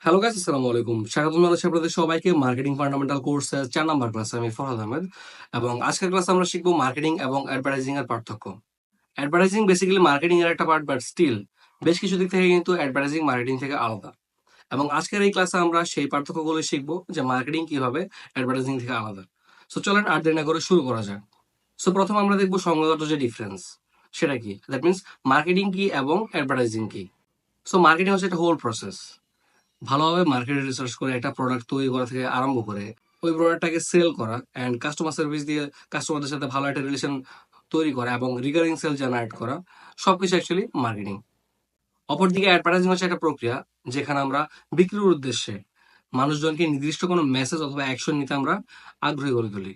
Hello guys, আসসালামু আলাইকুম। স্বাগতম জানাচ্ছি আপনাদের সবাইকে মার্কেটিং ফান্ডামেন্টাল কোর্সের ৪ নাম্বার ক্লাসে। আমি ফরহাদ আহমেদ এবং আজকের ক্লাসে আমরা শিখব মার্কেটিং এবং অ্যাডভার্টাইজিং এর পার্থক্য। অ্যাডভার্টাইজিং বেসিক্যালি মার্কেটিং এর একটা পার্ট, বাট স্টিল বেশ কিছু দিক থেকে কিন্তু অ্যাডভার্টাইজিং মার্কেটিং থেকে আলাদা। এবং আজকের এই ক্লাসে আমরা সেই পার্থক্যগুলো শিখব যে মার্কেটিং কিভাবে অ্যাডভার্টাইজিং থেকে আলাদা। সো চলেন আর দেরি না করে শুরু করা যাক। সো প্রথম আমরা দেখব সংজ্ঞাগত যে ডিফারেন্স, সেটা কি। দ্যাট মিনস মার্কেটিং কি এবং অ্যাডভার্টাইজিং কি। সো মার্কেটিং হচ্ছে একটা হোল প্রসেস। ভালোভাবে মার্কেট রিসার্চ করে একটা প্রোডাক্ট তৈরি করা থেকে আরম্ভ করে ওই প্রোডাক্টটাকে সেল করা অ্যান্ড কাস্টমার সার্ভিস দিয়ে কাস্টমারদের সাথে ভালো একটা রিলেশন তৈরি করা এবং রিকারিং সেল জেনারেট করা, সবকিছু অ্যাকচুয়ালি মার্কেটিং। অপরদিকে অ্যাডভার্টাইজিং হচ্ছে একটা প্রক্রিয়া যেখানে আমরা বিক্রির উদ্দেশ্যে মানুষজনকে নির্দিষ্ট কোনো মেসেজ অথবা অ্যাকশন নিতে আমরা আগ্রহী করে তুলি।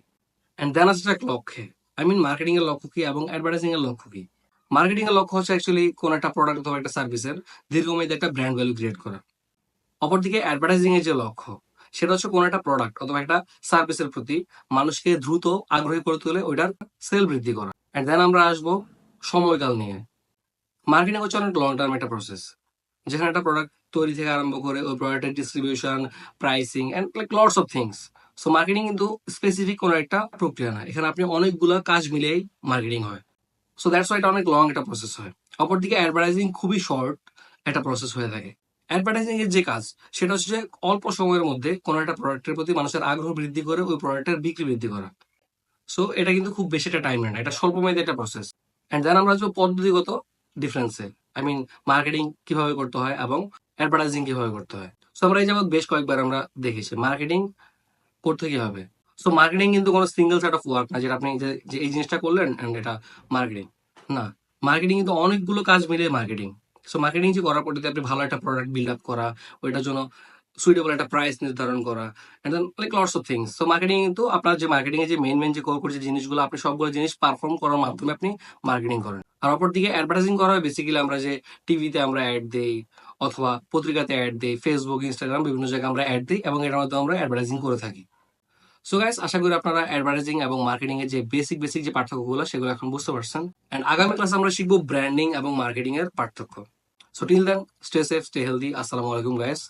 অ্যান্ড দেন আছে একটা লক্ষ্যে। আই মিন মার্কেটিং এর লক্ষ্য কি এবং অ্যাডভার্টাইজিং এর লক্ষ্য কি। মার্কেটিং এর লক্ষ্য হচ্ছে অ্যাকচুয়ালি কোনো একটা প্রোডাক্ট অথবা একটা সার্ভিসের দীর্ঘমেয়াদী একটা ব্র্যান্ড ভ্যালু ক্রিয়েট করা। অপরদিকে অ্যাডভার্টাইজিং এর যে লক্ষ্য, সেটা হচ্ছে কোনো একটা প্রোডাক্ট অথবা একটা সার্ভিসের প্রতি মানুষকে দ্রুত আগ্রহী করে তুলে ওইটার সেল বৃদ্ধি করা। অ্যান্ড দেন আমরা আসবো সময়কাল নিয়ে। মার্কেটিং হচ্ছে অনেক লং টার্ম একটা প্রসেস, যেখানে একটা প্রোডাক্ট তৈরি থেকে আরম্ভ করে ওই প্রোডাক্টের distribution, pricing and like lots of things. So marketing কিন্তু স্পেসিফিক কোনো একটা প্রক্রিয়া না, এখানে আপনি অনেকগুলো কাজ মিলিয়েই মার্কেটিং হয়। সো দ্যাটস ওয়াই এটা অনেক লং একটা প্রসেস হয়। অপরদিকে অ্যাডভার্টাইজিং খুবই শর্ট একটা প্রসেস হয়ে থাকে। অ্যাডভার্টাইজিং এর যে কাজ, সেটা হচ্ছে যে অল্প সময়ের মধ্যে কোনো একটা প্রোডাক্টের প্রতি মানুষের আগ্রহ বৃদ্ধি করে ওই প্রোডাক্টের বিক্রি বৃদ্ধি করা। সো এটা কিন্তু খুব বেশি একটা টাইম নেয় না, এটা স্বল্প মেয়াদী একটা প্রসেস। অ্যান্ড দেন আমরা আসবো পদ্ধতিগত ডিফারেন্সে। আই মিন মার্কেটিং কিভাবে করতে হয় এবং অ্যাডভার্টাইজিং কিভাবে করতে হয়। সো আমরা এই যাবৎ বেশ কয়েকবার আমরা দেখেছি মার্কেটিং করতে কি হবে। সো মার্কেটিং কিন্তু কোনো সিঙ্গেল সেট অফ ওয়ার্ক না, যেটা আপনি যে এই জিনিসটা করলেন এন্ড এটা মার্কেটিং না। মার্কেটিং কিন্তু অনেকগুলো কাজ মিলে মার্কেটিং। সো মার্কেটিং যে করার পদ্ধতি, আপনি ভালো একটা প্রোডাক্ট বিল্ড আপ করা, ওইটার জন্য সুইটেবল একটা প্রাইস নির্ধারণ করা, and then like lots of things. So marketing কিন্তু আপনার যে মার্কেটিং এর যে মেন যে কোর কোর যে জিনিসগুলো, আপনি সবগুলো জিনিস পারফর্ম করার মাধ্যমে আপনি মার্কেটিং করেন। আর অপরদিকে অ্যাডভার্টাইজিং করা হয় বেসিক্যালি আমরা যে টিভিতে আমরা অ্যাড দেই অথবা পত্রিকাতে অ্যাড দেই, ফেসবুক, ইনস্টাগ্রাম, বিভিন্ন জায়গায় আমরা অ্যাড দিই এবং এটার মাধ্যমে আমরা অ্যাডভার্টাইজিং করে থাকি। সো গাইস, আশা করি আপনারা অ্যাডভার্টাইজিং এবং মার্কেটিং এর যে বেসিক যে পার্থক্যগুলো, সেগুলো এখন বুঝতে পারছেন। এন্ড আগামী ক্লাসে আমরা শিখবো ব্র্যান্ডিং এবং মার্কেটিং এর পার্থক্য। So till then, stay safe, stay healthy. আসসালামু আলাইকুম গাইস।